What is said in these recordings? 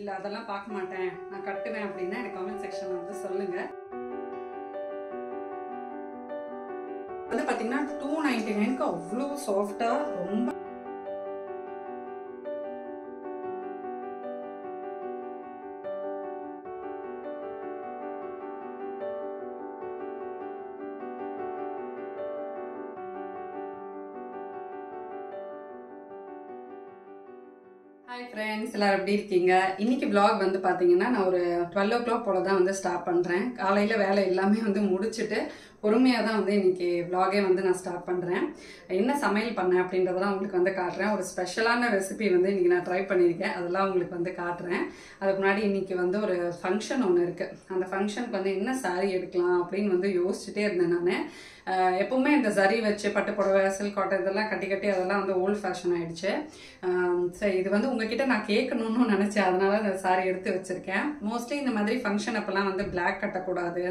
இல்ல அதெல்லாம் பார்க்க மாட்டேன், நான் கட்டுவேன் அப்படின்னா எனக்கு கமெண்ட் செக்ஷன்ல வந்து சொல்லுங்க. வந்து பாத்தீங்கன்னா 299க்கு அவ்வளோ சாஃப்டா ரொம்ப ஹாய் ஃப்ரெண்ட்ஸ், எல்லாரும் எப்படி இருக்கீங்க? இன்னைக்கு vlog வந்து பார்த்தீங்கன்னா நான் ஒரு 12 o'clock போல தான் வந்து ஸ்டார்ட் பண்ணுறேன். காலையில் வேலை எல்லாமே வந்து முடிச்சுட்டு பொறுமையாக தான் வந்து இன்னைக்கு vlog வந்து நான் ஸ்டார்ட் பண்ணுறேன். என்ன சமையல் பண்ணேன் அப்படின்றதெல்லாம் உங்களுக்கு வந்து காட்டுறேன். ஒரு ஸ்பெஷலான ரெசிபி வந்து இன்னைக்கு நான் ட்ரை பண்ணியிருக்கேன், அதெல்லாம் உங்களுக்கு வந்து காட்டுறேன். அதுக்கு முன்னாடி இன்னைக்கு வந்து ஒரு ஃபங்க்ஷன் ஒன்று இருக்குது. அந்த ஃபங்க்ஷனுக்கு வந்து என்ன சாரீ எடுக்கலாம் அப்படின்னு வந்து யோசிச்சுட்டே இருந்தேன் நான். எப்பவுமே இந்த ஜரி வச்சு பட்டு புடவை, சில்க் காட்டன் இதெல்லாம் கட்டி கட்டி அதெல்லாம் வந்து ஓல்ட் ஃபேஷன் ஆயிடுச்சு. சரி, இது வந்து உங்ககிட்ட நான் கேட்கணும்னு நினச்சேன், அதனால இந்த சாரீ எடுத்து வச்சிருக்கேன். மோஸ்ட்லி இந்த மாதிரி ஃபங்க்ஷன் அப்பெல்லாம் வந்து பிளாக் கட்டக்கூடாது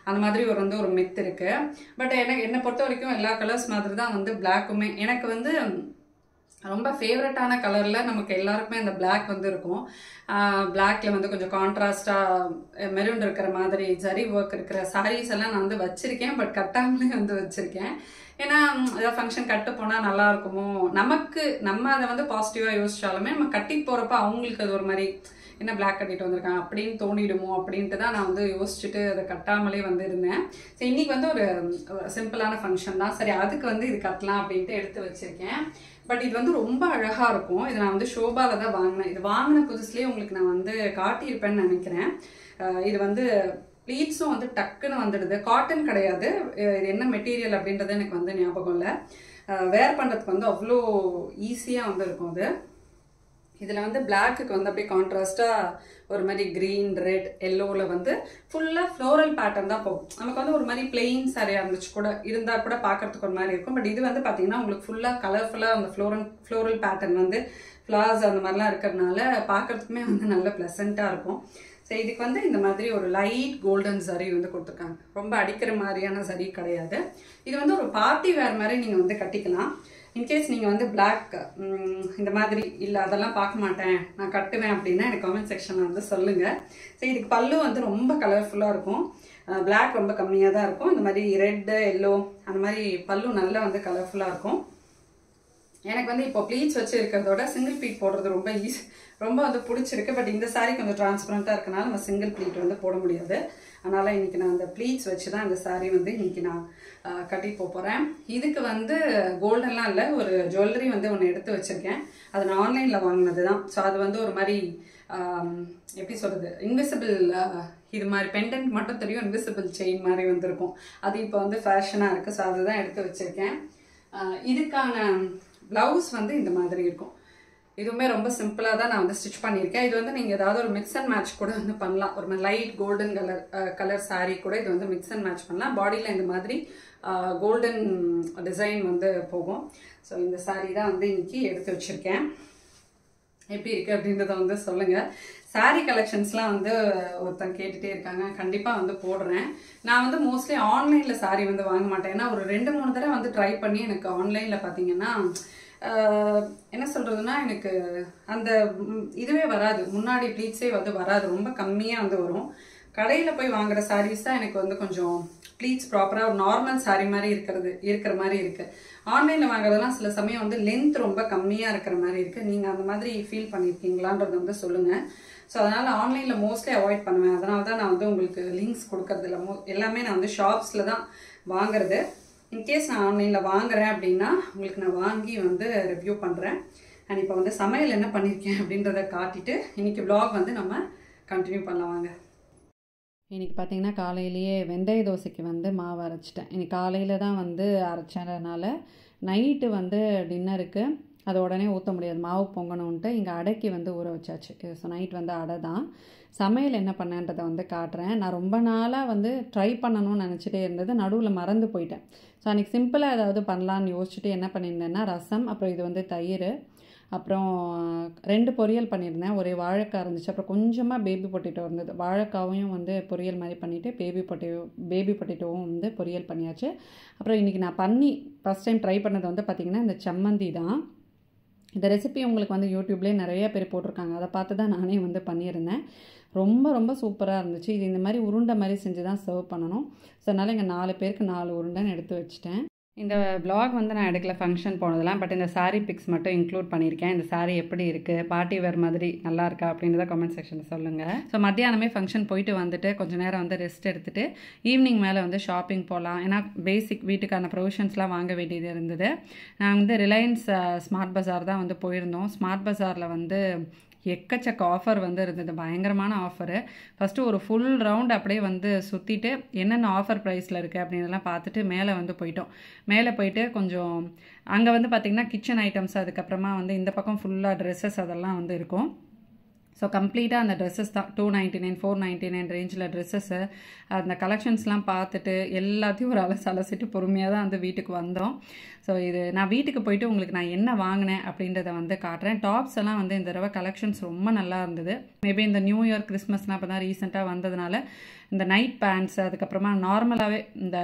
அந்த மாதிரி ஒரு மித் இருக்கு. பட் என்னை பொறுத்த வரைக்கும் எல்லா கலர்ஸ் மாதிரி தான் வந்து பிளாக்குமே எனக்கு வந்து ரொம்ப ஃபேவரட்டான கலரில் நமக்கு எல்லாருக்குமே அந்த பிளாக் வந்து இருக்கும். பிளாக்ல வந்து கொஞ்சம் கான்ட்ராஸ்டாக மெரூன் இருக்கிற மாதிரி ஜரி ஒர்க் இருக்கிற சாரீஸ் எல்லாம் நான் வந்து வச்சிருக்கேன். பட் கட்டாமலே வந்து வச்சிருக்கேன். ஏன்னா ஏதாவது ஃபங்க்ஷன் கட்டு போனால் நல்லா இருக்குமோ, நம்ம அதை வந்து பாசிட்டிவாக யோசிச்சாலுமே நம்ம கட்டி போகிறப்ப அவங்களுக்கு அது ஒரு மாதிரி என்ன பிளாக் கட்டிட்டு வந்திருக்காங்க அப்படின்னு தோணிடுமோ அப்படின்ட்டு தான் நான் வந்து யோசிச்சுட்டு அதை கட்டாமலே வந்து இருந்தேன். சரி, இன்னைக்கு வந்து ஒரு சிம்பிளான ஃபங்க்ஷன் தான், சரி அதுக்கு வந்து இது கட்டலாம் அப்படின்ட்டு எடுத்து வச்சிருக்கேன். பட் இது வந்து ரொம்ப அழகா இருக்கும். இது நான் வந்து ஷோபால தான் வாங்கினேன். இது வாங்கின புதுசுலேயே உங்களுக்கு நான் வந்து காட்டியிருப்பேன்னு நினைக்கிறேன். இது வந்து ப்ளீட்ஸும் வந்து டக்குன்னு வந்துடுது. காட்டன் கிடையாது, இது என்ன மெட்டீரியல் அப்படின்றது எனக்கு வந்து ஞாபகம் இல்லை. வேர் பண்ணுறதுக்கு வந்து அவ்வளோ ஈஸியாக வந்து இருக்கும். அது இதில் வந்து பிளாக்குக்கு வந்து அப்படியே கான்ட்ராஸ்டாக ஒரு மாதிரி க்ரீன், ரெட், எல்லோவில் வந்து ஃபுல்லாக ஃப்ளோரல் பேட்டர்ன் தான் போகும். நமக்கு வந்து ஒரு மாதிரி பிளெயின் சாரியாக இருந்துச்சு கூட இருந்தால் கூட பார்க்கறதுக்கு ஒரு மாதிரி இருக்கும். பட் இது வந்து பார்த்தீங்கன்னா உங்களுக்கு ஃபுல்லாக கலர்ஃபுல்லாக அந்த ஃப்ளோரல் பேட்டர்ன் வந்து ஃப்ளவர்ஸ் அந்த மாதிரிலாம் இருக்கிறதுனால பார்க்கறதுக்குமே வந்து நல்ல ப்ளசண்ட்டாக இருக்கும். ஸோ இதுக்கு வந்து இந்த மாதிரி ஒரு லைட் கோல்டன் சரி வந்து கொடுத்துருக்காங்க. ரொம்ப அடிக்கிற மாதிரியான சரி கிடையாது. இது வந்து ஒரு பார்ட்டி வேர் மாதிரி நீங்கள் வந்து கட்டிக்கலாம். இன்கேஸ் நீங்கள் வந்து பிளாக் இந்த மாதிரி இல்லை அதெல்லாம் பார்க்க மாட்டேன், நான் கட்டுவேன் அப்படின்னா எனக்கு கமெண்ட் செக்ஷனில் வந்து சொல்லுங்கள். ஸோ இதுக்கு பல்லு வந்து ரொம்ப கலர்ஃபுல்லாக இருக்கும். பிளாக் ரொம்ப கம்மியாக தான் இருக்கும். இந்த மாதிரி ரெட்டு, எல்லோ அந்த மாதிரி பல்லு நல்லா வந்து கலர்ஃபுல்லாக இருக்கும். எனக்கு வந்து இப்போ ப்ளீட்ஸ் வச்சு இருக்கிறதோட சிங்கிள் ப்ளீட் போடுறது ரொம்ப வந்து பிடிச்சிருக்கு. பட் இந்த சாரீ கொஞ்சம் டிரான்ஸ்பரண்ட்டாக இருக்கனால நம்ம சிங்கிள் ப்ளீட் வந்து போட முடியாது. அதனால் இன்றைக்கி நான் அந்த ப்ளீட்ஸ் வச்சு தான் இந்த சாரீ வந்து இன்றைக்கி நான் கட்டி போகிறேன். இதுக்கு வந்து கோல்டன்லாம் இல்லை, ஒரு ஜுவல்லரி வந்து ஒன்று எடுத்து வச்சுருக்கேன். அது நான் ஆன்லைனில் வாங்கினது தான். ஸோ அது வந்து ஒரு மாதிரி எப்படி சொல்கிறது, இன்விசிபிள் இது மாதிரி பெண்டன்ட் மட்டும் தெரியும், இன்விசிபிள் செயின் மாதிரி வந்துருக்கும். அது இப்போ வந்து ஃபேஷனாக இருக்குது. ஸோ அதுதான் எடுத்து வச்சுருக்கேன். இதுக்கான ப்ளவுஸ் வந்து இந்த மாதிரி இருக்கும். இதுவுமே ரொம்ப சிம்பிளாக தான் நான் வந்து ஸ்டிச் பண்ணியிருக்கேன். இது வந்து நீங்கள் ஏதாவது ஒரு மிக்ஸ் அண்ட் மேட்ச் கூட வந்து பண்ணலாம். ஒரு லைட் கோல்டன் கலர் சாரீ கூட இது வந்து மிக்ஸ் அண்ட் மேட்ச் பண்ணலாம். பாடியில் இந்த மாதிரி கோல்டன் டிசைன் வந்து போகும். ஸோ இந்த சாரீ தான் வந்து இன்னைக்கு எடுத்து வச்சுருக்கேன். எப்படி இருக்குது அப்படின்றத வந்து சொல்லுங்கள். சாரீ கலெக்ஷன்ஸ்லாம் வந்து ஒருத்தங்க கேட்டுகிட்டே இருக்காங்க, கண்டிப்பாக வந்து போடுறேன். நான் வந்து மோஸ்ட்லி ஆன்லைனில் சாரீ வந்து வாங்க மாட்டேன். ஏன்னா ஒரு 2-3 தடவை வந்து ட்ரை பண்ணி எனக்கு ஆன்லைனில் பார்த்தீங்கன்னா என்ன சொல்கிறதுனா எனக்கு அந்த இதுவே வராது, முன்னாடி ப்ளீட்ஸே வந்து வராது, ரொம்ப கம்மியாக வந்து வரும். கடையில் போய் வாங்குற சாரீஸ் தான் எனக்கு வந்து கொஞ்சம் ப்ளீட்ஸ் ப்ராப்பராக ஒரு நார்மல் சாரீ மாதிரி இருக்கிற மாதிரி இருக்குது. ஆன்லைனில் வாங்குறதெல்லாம் சில சமயம் வந்து லென்த் ரொம்ப கம்மியாக இருக்கிற மாதிரி இருக்குது. நீங்கள் அந்த மாதிரி ஃபீல் பண்ணியிருக்கீங்களான்றது வந்து சொல்லுங்கள். ஸோ அதனால் ஆன்லைனில் மோஸ்ட்லி அவாய்ட் பண்ணுவேன். அதனால தான் நான் வந்து உங்களுக்கு லிங்க்ஸ் கொடுக்கறது இல்லை. எல்லாமே நான் வந்து ஷாப்ஸில் தான் வாங்குறது. இன்கேஸ் நான் ஆன்லைனில் வாங்குறேன் அப்படின்னா உங்களுக்கு நான் வாங்கி வந்து ரிவ்யூ பண்ணுறேன். அண்ட் இப்போ வந்து சமையல் என்ன பண்ணியிருக்கேன் அப்படின்றத காட்டிட்டு இன்றைக்கி vlog வந்து நம்ம கண்டினியூ பண்ணலாம் வாங்க. இன்றைக்கி பார்த்திங்கன்னா காலையிலேயே வெந்தய தோசைக்கு வந்து மாவு அரைச்சிட்டேன். இன்றைக்கி காலையில் தான் வந்து அரைச்சதுனால நைட்டு வந்து டின்னருக்கு அதை உடனே ஊற்ற முடியாது, மாவு பொங்கணுன்ட்டு இங்கே அடைக்கி வந்து ஊற வச்சாச்சு. ஸோ நைட் வந்து அடை தான். சமையல் என்ன பண்ணேன்றதை வந்து காட்டுறேன். நான் ரொம்ப நாளாக வந்து ட்ரை பண்ணணும்னு நினச்சிட்டே இருந்தது, நடுவில் மறந்து போயிட்டேன். ஸோ அன்றைக்கி சிம்பிளாக ஏதாவது பண்ணலான்னு யோசிச்சுட்டு என்ன பண்ணியிருந்தேன்னா ரசம், அப்புறம் இது வந்து தயிர், அப்புறம் 2 பொரியல் பண்ணியிருந்தேன். ஒரே வாழைக்காய் இருந்துச்சு, அப்புறம் கொஞ்சமாக பேபி பொட்டேட்டோ இருந்தது. வாழைக்காவையும் வந்து பொரியல் மாதிரி பண்ணிவிட்டு பேபி பொட்டேட்டோவும் வந்து பொரியல் பண்ணியாச்சு. அப்புறம் இன்றைக்கி நான் ஃபஸ்ட் டைம் ட்ரை பண்ணது வந்து பார்த்திங்கன்னா இந்த சம்மந்தி தான். இந்த ரெசிபி உங்களுக்கு வந்து யூடியூப்லேயே நிறைய பேர் போட்டிருக்காங்க, அதை பார்த்து தான் நானே வந்து பண்ணியிருந்தேன். ரொம்ப ரொம்ப சூப்பராக இருந்துச்சு. இது இந்த மாதிரி உருண்டை மாதிரி செஞ்சு தான் சர்வ் பண்ணணும். ஸோ அதனால் இங்கே 4 பேருக்கு 4 உருண்டைன்னு எடுத்து வச்சுட்டேன். இந்த vlog வந்து நான் எடுக்கல ஃபங்க்ஷன் போனதெல்லாம், பட் இந்த saree பிக்ஸ் மட்டும் இன்க்ளூட் பண்ணியிருக்கேன். இந்த saree எப்படி இருக்குது, பார்ட்டி வேர் மாதிரி நல்லா இருக்கா அப்படின்றத கமெண்ட் செக்ஷனில் சொல்லுங்கள். ஸோ மத்தியானமே ஃபங்க்ஷன் போயிட்டு வந்துட்டு கொஞ்சம் நேரம் வந்து ரெஸ்ட் எடுத்துகிட்டு ஈவினிங் மேலே வந்து ஷாப்பிங் போகலாம். ஏன்னா பேசிக் வீட்டுக்கான ப்ரொவிஷன்ஸ்லாம் வாங்க வேண்டியது இருந்தது. நான் வந்து ரிலையன்ஸ் ஸ்மார்ட் பஜார் தான் வந்து போயிருந்தோம். ஸ்மார்ட் பஜாரில் வந்து எக்கச்சக்க ஆஃபர் வந்து இருந்தது, பயங்கரமான ஆஃபரு. ஃபஸ்ட்டு ஒரு ஃபுல் ரவுண்ட் அப்படியே வந்து சுற்றிட்டு என்னென்ன ஆஃபர் ப்ரைஸில் இருக்குது அப்படின்றதெல்லாம் பார்த்துட்டு மேலே வந்து போயிட்டோம். மேலே போயிட்டு கொஞ்சம் அங்கே வந்து பார்த்திங்கன்னா கிச்சன் ஐட்டம்ஸ், அதுக்கப்புறமா வந்து இந்த பக்கம் ஃபுல்லாக ட்ரெஸ்ஸஸ் அதெல்லாம் வந்து இருக்கும். ஸோ கம்ப்ளீட்டாக அந்த ட்ரெஸ்ஸஸ் தான் $299, $499 ரேஞ்சில் ட்ரெஸ்ஸஸ்ஸு, அந்த கலெக்ஷன்ஸ்லாம் பார்த்துட்டு எல்லாத்தையும் ஒரு அலசிட்டு பொறுமையாக தான் வந்து வீட்டுக்கு வந்தோம். ஸோ இது நான் வீட்டுக்கு போயிட்டு உங்களுக்கு நான் என்ன வாங்கினேன் அப்படின்றத வந்து காட்டுறேன். டாப்ஸ் எல்லாம் வந்து இந்த தடவை கலெக்ஷன்ஸ் ரொம்ப நல்லா இருந்தது. மேபி இந்த நியூ இயர் கிறிஸ்மஸ்லாம் இப்போ தான் ரீசெண்டாக வந்ததுனால இந்த நைட் பேண்ட்ஸ், அதுக்கப்புறமா நார்மலாகவே இந்த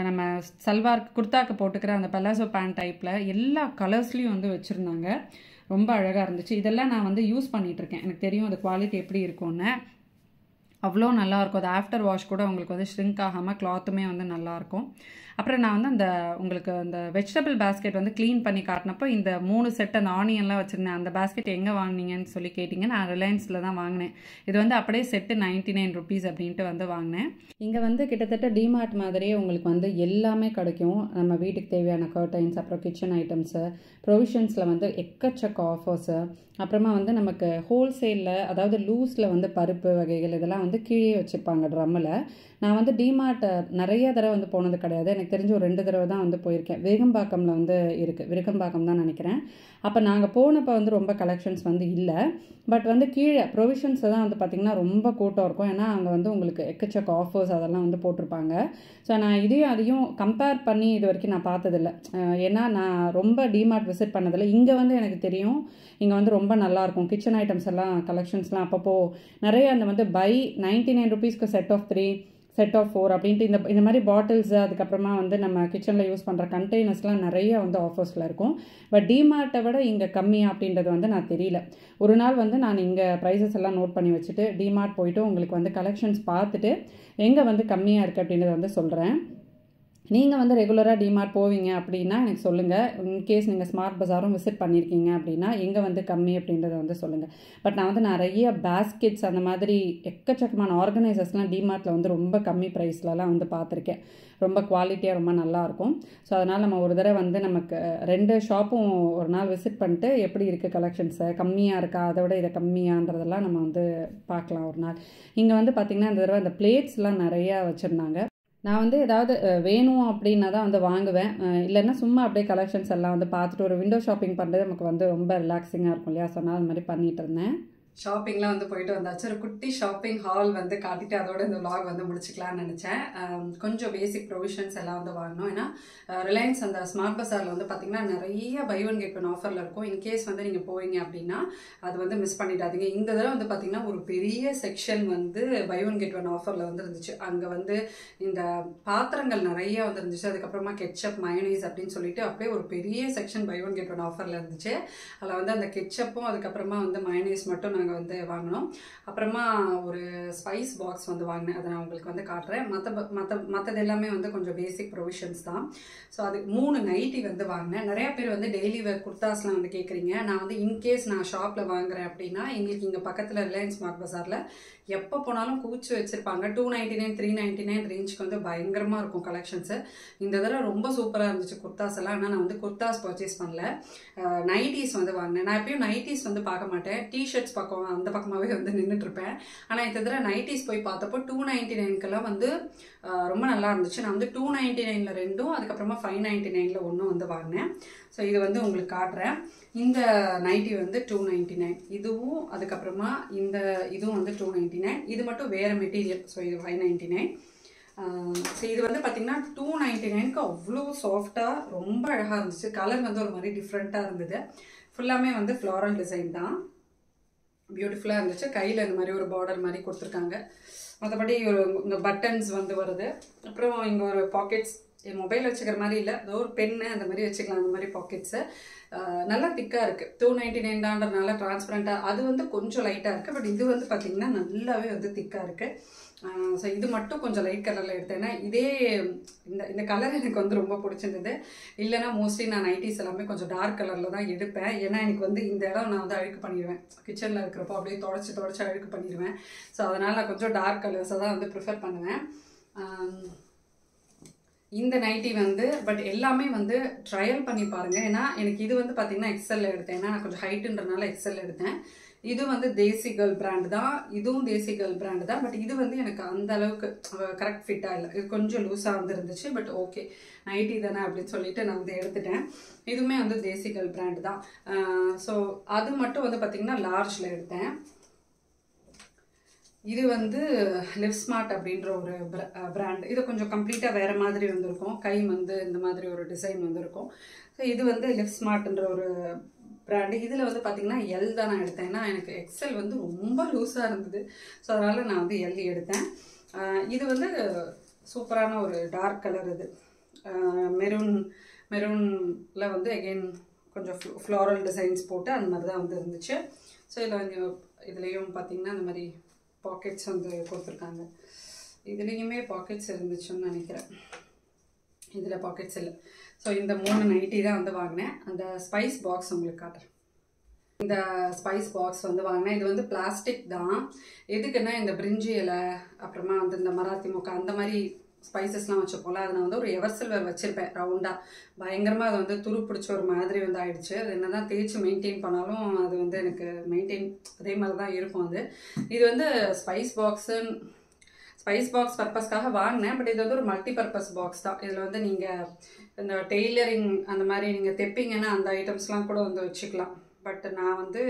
நம்ம சல்வார் குர்தாக்கு போட்டுக்கிற அந்த பலாசோ பேண்ட் டைப்பில் எல்லா கலர்ஸ்லேயும் வந்து வச்சுருந்தாங்க. ரொம்ப அழகாக இருந்துச்சு. இதெல்லாம் நான் வந்து யூஸ் பண்ணிகிட்ருக்கேன். எனக்கு தெரியும் அது குவாலிட்டி எப்படி இருக்கும்னு. அவ்வளோ நல்லாயிருக்கும். அது ஆஃப்டர் வாஷ் கூட உங்களுக்கு வந்து ஷ்ரிங்க் ஆகாமல் கிளாத்துமே வந்து நல்லாயிருக்கும். அப்புறம் நான் வந்து அந்த உங்களுக்கு அந்த வெஜிடபிள் பேஸ்கெட் வந்து க்ளீன் பண்ணி காட்டினப்போ இந்த 3 செட் அந்த ஆனியன்லாம் வச்சுருந்தேன். அந்த பேஸ்கெட் எங்கே வாங்கினீங்கன்னு சொல்லி கேட்டிங்க. நான் ரிலையன்ஸில் தான் வாங்கினேன். இது வந்து அப்படியே செட்டு $99 அப்படின்ட்டு வந்து வாங்கினேன். இங்கே வந்து கிட்டத்தட்ட டிமார்ட் மாதிரியே உங்களுக்கு வந்து எல்லாமே கிடைக்கும். நம்ம வீட்டுக்கு தேவையான கர்டைன்ஸ், அப்புறம் கிச்சன் ஐட்டம்ஸு, ப்ரொவிஷன்ஸில் வந்து எக்கச்சக்க ஆஃபர்ஸு, அப்புறமா வந்து நமக்கு ஹோல்சேலில் அதாவது லூஸில் வந்து பருப்பு வகைகள் இதெல்லாம் வந்து கீழே வச்சுருப்பாங்க ட்ரம்மில். நான் வந்து டிமார்ட் நிறைய தடவை வந்து போனது கிடையாது. எனக்கு தெரிஞ்ச ஒரு 2 தடவை தான் வந்து போயிருக்கேன். விருகம்பாக்கமில் வந்து இருக்குது, விருகம்பாக்கம் தான் நினைக்கிறேன். அப்போ நாங்கள் போனப்போ வந்து ரொம்ப கலெக்ஷன்ஸ் வந்து இல்லை. பட் வந்து கீழே ப்ரொவிஷன்ஸ் தான் வந்து பார்த்திங்கன்னா ரொம்ப கூட்டம் இருக்கும். ஏன்னா அங்கே வந்து உங்களுக்கு எக்கச்சக்க ஆஃபர்ஸ் அதெல்லாம் வந்து போட்டிருப்பாங்க. ஸோ நான் அதையும் கம்பேர் பண்ணி இது வரைக்கும் நான் பார்த்ததில்ல. ஏன்னா நான் ரொம்ப டிமார்ட் விசிட் பண்ணதில்லை. இங்கே வந்து எனக்கு தெரியும் இங்கே வந்து ரொம்ப நல்லாயிருக்கும். கிச்சன் ஐட்டம்ஸ் எல்லாம் கலெக்ஷன்ஸ்லாம் அப்பப்போ நிறைய அந்த வந்து buy $99 set of 3 set of 4 அப்படின்ட்டு இந்த மாதிரி பாட்டில்ஸு, அதுக்கப்புறமா வந்து நம்ம கிச்சனில் யூஸ் பண்ணுற கண்டெய்னர்ஸ்லாம் நிறைய வந்து ஆஃபர்ஸில் இருக்கும். பட் டிமார்ட்டை விட இங்கே கம்மியாக அப்படின்றது வந்து நான் தெரியல. ஒரு நாள் வந்து நான் இங்கே ப்ரைஸஸ் எல்லாம் நோட் பண்ணி வச்சுட்டு டிமார்ட் போயிட்டு உங்களுக்கு வந்து கலெக்ஷன்ஸ் பார்த்துட்டு எங்கே வந்து கம்மியாக இருக்குது அப்படின்றத வந்து சொல்கிறேன். நீங்கள் வந்து ரெகுலராக டிமார்ட் போவீங்க அப்படின்னா எனக்கு சொல்லுங்கள். இன்கேஸ் நீங்கள் ஸ்மார்ட் பஜாரும் விசிட் பண்ணியிருக்கீங்க அப்படின்னா எங்கே வந்து கம்மி அப்படின்றத வந்து சொல்லுங்கள். பட் நான் வந்து நிறைய பேஸ்கெட்ஸ் அந்த மாதிரி எக்கச்சக்கமான ஆர்கனைசர்ஸ்லாம் டிமார்ட்டில் வந்து ரொம்ப கம்மி ப்ரைஸ்லலாம் வந்து பார்த்துருக்கேன். ரொம்ப குவாலிட்டியாக ரொம்ப நல்லாயிருக்கும். ஸோ அதனால் நம்ம ஒரு தடவை வந்து நமக்கு 2 ஷாப்பும் ஒரு நாள் விசிட் பண்ணிட்டு எப்படி இருக்குது கலெக்ஷன்ஸை, கம்மியாக இருக்கா, அதை விட இதை கம்மியான்றதெல்லாம் நம்ம வந்து பார்க்கலாம் ஒரு நாள். இங்கே வந்து பார்த்திங்கன்னா இந்த தடவை இந்த பிளேட்ஸ்லாம் நிறையா வச்சுருந்தாங்க. நான் வந்து ஏதாவது வேணும் அப்படின்னா தான் வந்து வாங்குவேன். இல்லைன்னா சும்மா அப்படியே கலெக்ஷன்ஸ் எல்லாம் வந்து பார்த்துட்டு ஒரு விண்டோ ஷாப்பிங் பண்ணுறது நமக்கு வந்து ரொம்ப ரிலாக்ஸிங்காக இருக்கும் இல்லையா. ஸோ நான் அது மாதிரி பண்ணிகிட்டு இருந்தேன். ஷாப்பிங்லாம் வந்து போயிட்டு வந்தாச்சு. ஒரு குட்டி ஷாப்பிங் ஹால் வந்து காட்டிட்டு அதோட இந்த vlog வந்து முடிச்சுக்கலான்னு நினச்சேன். கொஞ்சம் பேசிக் ப்ரொவிஷன்ஸ் எல்லாம் வந்து வாங்கினோம். ஏன்னா ரிலையன்ஸ் அந்த ஸ்மார்ட் பஸாரில் வந்து பார்த்திங்கன்னா நிறைய பை ஒன் கெட் ஒன் ஆஃபரில் இருக்கும். இன்கேஸ் வந்து நீங்கள் போவீங்க அப்படின்னா அது வந்து மிஸ் பண்ணிடாதீங்க. இந்த தடவை வந்து பார்த்திங்கன்னா ஒரு பெரிய செக்ஷன் வந்து பை ஒன் கெட் ஒன் ஆஃபரில் வந்து இருந்துச்சு. அங்கே வந்து இந்த பாத்திரங்கள் நிறைய வந்து இருந்துச்சு. அதுக்கப்புறமா கெட்சப், மயோனைஸ் அப்படின்னு சொல்லிட்டு அப்படியே ஒரு பெரிய section buy one get one ஆஃபரில் இருந்துச்சு. அதில் வந்து அந்த கெட்சப்பும் அதுக்கப்புறமா வந்து மயோனைஸ் மட்டும் நாங்கள் வந்து வாங்கினோம். அப்புறமா ஒரு ஸ்பைஸ் பாக்ஸ் வந்து வாங்கினேன். அதை நான் உங்களுக்கு வந்து காட்டுறேன். மற்றது எல்லாமே வந்து கொஞ்சம் பேசிக் ப்ரொவிஷன்ஸ் தான். ஸோ அது 3 நைட்டி வந்து வாங்கினேன். நிறையா பேர் வந்து டெய்லி வேர் குர்தாஸ்லாம் வந்து கேட்குறீங்க. நான் வந்து இன்கேஸ் நான் ஷாப்பில் வாங்குறேன் அப்படின்னா எங்களுக்கு இங்கே பக்கத்தில் ரிலையன்ஸ் ஸ்மார்ட் பஸாரில் எப்போ போனாலும் கூச்சு வச்சுருப்பாங்க. $299, $399 ரேஞ்சுக்கு வந்து பயங்கரமாக இருக்கும் கலெக்ஷன்ஸு. இந்த தடவை ரொம்ப சூப்பராக இருந்துச்சு குர்தாஸ் எல்லாம். ஆனால் நான் வந்து குர்தாஸ் பர்ச்சேஸ் பண்ணல, நைட்டிஸ் வந்து வாங்கினேன். நான் எப்பயும் நைட்டிஸ் வந்து பார்க்க மாட்டேன், டிஷர்ட்ஸ் பக்கம் அந்த பக்கமாகவே வந்து நின்றுட்டுருப்பேன். ஆனால் இந்த தடவை நைட்டிஸ் போய் பார்த்தப்போ $299 வந்து ரொம்ப நல்லா இருந்துச்சு. நான் வந்து $299 2, அதுக்கப்புறமா $599 1 வந்து வாங்கினேன். ஸோ இது வந்து உங்களுக்கு காட்டுறேன். இந்த நைட்டி வந்து $299, இதுவும் அதுக்கப்புறமா இதுவும் வந்து $299. இது மட்டும் வேறு மெட்டீரியல். ஸோ இது $599. ஸோ இது வந்து பார்த்திங்கன்னா $299க்கு அவ்வளோ சாஃப்டாக ரொம்ப அழகாக இருந்துச்சு. கலர் வந்து ஒரு மாதிரி டிஃப்ரெண்ட்டாக இருந்தது. ஃபுல்லாமே வந்து ஃப்ளாரல் டிசைன் தான், பியூட்டிஃபுல்லாக இருந்துச்சு. கையில் இந்த மாதிரி ஒரு பார்டர் மாதிரி கொடுத்துருக்காங்க. மற்றபடி ஒரு இந்த பட்டன்ஸ் வந்து வருது. அப்புறம் இங்கே ஒரு பாக்கெட்ஸ் என் மொபைல் வச்சுக்கிற மாதிரி இல்லை, ஏதோ ஒரு பென்னு அந்த மாதிரி வச்சுக்கலாம். அந்த மாதிரி பாக்கெட்ஸு நல்லா திக்காக இருக்குது. 299 தான்றதுனால டிரான்ஸ்பரண்ட்டாக அது வந்து கொஞ்சம் லைட்டாக இருக்குது. பட் இது வந்து பார்த்திங்கன்னா நல்லாவே வந்து திக்காக இருக்குது. ஸோ இது மட்டும் கொஞ்சம் லைட் கலரில் எடுத்தேன்னா இதே இந்த கலர் எனக்கு வந்து ரொம்ப பிடிச்சிருந்தது. இல்லைனா மோஸ்ட்லி நான் நைட்டிஸ் எல்லாமே கொஞ்சம் டார்க் கலரில் தான் எடுப்பேன். ஏன்னா எனக்கு வந்து இந்த இடம் நான் வந்து அழுக்கு பண்ணிடுவேன். கிச்சனில் இருக்கிறப்போ அப்படியே தொடச்சி அழுக்கு பண்ணிடுவேன். ஸோ அதனால் நான் கொஞ்சம் டார்க் கலர்ஸை தான் வந்து ப்ரிஃபர் பண்ணுவேன். இந்த நைட்டி வந்து பட் எல்லாமே வந்து ட்ரையல் பண்ணி பாருங்கள். ஏன்னா எனக்கு இது வந்து பார்த்திங்கன்னா எக்ஸலில் எடுத்தேன். ஏன்னா நான் கொஞ்சம் ஹைட்டுன்றனால எக்ஸல் எடுத்தேன். இது வந்து தேசி கேர்ள் பிராண்ட் தான், இதுவும் தேசி கேர்ள் பிராண்டு தான். பட் இது வந்து எனக்கு அந்த அளவுக்கு கரெக்ட் ஃபிட்டாக இல்லை. இது கொஞ்சம் லூஸாக வந்து இருந்துச்சு. பட் ஓகே நைட்டி தானே அப்படின்னு சொல்லிட்டு நான் வந்து எடுத்துட்டேன். இதுவுமே வந்து தேசி கேர்ள் பிராண்டு தான். ஸோ அது மட்டும் வந்து பார்த்திங்கன்னா லார்ஜில் எடுத்தேன். இது வந்து லிவ் ஸ்மார்ட் அப்படின்ற ஒரு பிராண்ட். இது கொஞ்சம் கம்ப்ளீட்டாக வேறு மாதிரி வந்திருக்கும். கை வந்து இந்த மாதிரி ஒரு டிசைன் வந்துருக்கும். ஸோ இது வந்து லிவ் ஸ்மார்ட்ன்ற ஒரு பிராண்டு. இதில் வந்து பார்த்திங்கன்னா எல் தான் நான் எடுத்தேன். ஏன்னா எனக்கு எக்ஸல் வந்து ரொம்ப லூஸாக இருந்தது. ஸோ அதனால் நான் வந்து எல் எடுத்தேன். இது வந்து சூப்பரான ஒரு டார்க் கலர். இது மெரூனில் வந்து அகெயின் கொஞ்சம் ஃப்ளாரல் டிசைன்ஸ் போட்டு அந்த மாதிரி தான் வந்து இருந்துச்சு. ஸோ இதுலேயும் பார்த்திங்கன்னா இந்த மாதிரி பாக்கெட்ஸ் வந்து கொடுத்துருக்காங்க. இதுலேயுமே பாக்கெட்ஸ் இருந்துச்சுன்னு நினைக்கிறேன். இதில் பாக்கெட்ஸ் இல்லை. ஸோ இந்த 3 நைட்டி தான் வந்து வாங்கினேன். அந்த ஸ்பைஸ் பாக்ஸ் உங்களுக்கு காட்டுறேன். இந்த ஸ்பைஸ் பாக்ஸ் வந்து வாங்கினேன். இது வந்து பிளாஸ்டிக் தான். எதுக்குன்னா இந்த பிரிஞ்சி இலை அப்புறமா வந்து இந்த மராத்தி மொக்கா அந்த மாதிரி ஸ்பைசஸ்லாம் வச்சுப்போம்ல, அதை நான் வந்து ஒரு எவர் சில்வர் வச்சுருப்பேன் ரவுண்டாக. பயங்கரமாக அது வந்து துரு பிடிச்ச ஒரு மாதிரி வந்து ஆயிடுச்சு. அது என்ன தான் தேய்ச்சி மெயின்டைன் பண்ணாலும் அது வந்து எனக்கு மெயின்டைன் அதே மாதிரி தான் இருக்கும். இது வந்து ஸ்பைஸ் பாக்ஸ் பர்பஸ்க்காக வாங்கினேன். பட் இது வந்து ஒரு மல்டி பர்பஸ் பாக்ஸ் தான். இதில் வந்து நீங்கள் இந்த டெய்லரிங் அந்த மாதிரி நீங்கள் தைப்பீங்கன்னா அந்த ஐட்டம்ஸ்லாம் கூட வந்து வச்சுக்கலாம். பட் நான் வந்து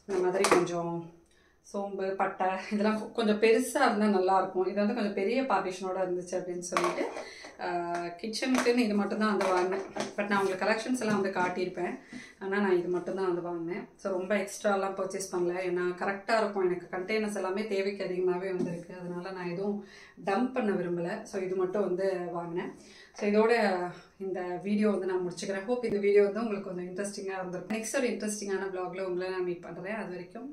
இந்த மாதிரி கொஞ்சம் சோம்பு பட்டை இதெல்லாம் கொஞ்சம் பெருசாக இருந்தால் நல்லாயிருக்கும். இது வந்து கொஞ்சம் பெரிய பார்ட்டிஷனோட இருந்துச்சு அப்படின்னு சொல்லிட்டு கிச்சனுக்குன்னு இது மட்டும்தான் வந்து வாங்கினேன். பட் நான் உங்களுக்கு கலெக்ஷன்ஸ் எல்லாம் வந்து காட்டியிருப்பேன். ஆனால் நான் இது மட்டும்தான் வந்து வாங்கினேன். ஸோ ரொம்ப எக்ஸ்ட்ராலாம் பர்ச்சேஸ் பண்ணல. ஏன்னா கரெக்டாக இருக்கும். எனக்கு கண்டெய்னர்ஸ் எல்லாமே தேவைக்கு அதிகமாகவே வந்துருக்கு. அதனால் நான் எதுவும் டம்ப் பண்ண விரும்பலை. ஸோ இது மட்டும் வந்து வாங்கினேன். ஸோ இதோட இந்த வீடியோ வந்து நான் முடிச்சுக்கிறேன். ஹோப் இந்த வீடியோ வந்து உங்களுக்கு கொஞ்சம் இன்ட்ரெஸ்டிங்காக இருந்திருக்கும். நெக்ஸ்ட் ஒரு இன்ட்ரெஸ்டிங்கான வ்ளாகில் உங்களை நான் மீட் பண்ணுறேன். அது வரைக்கும்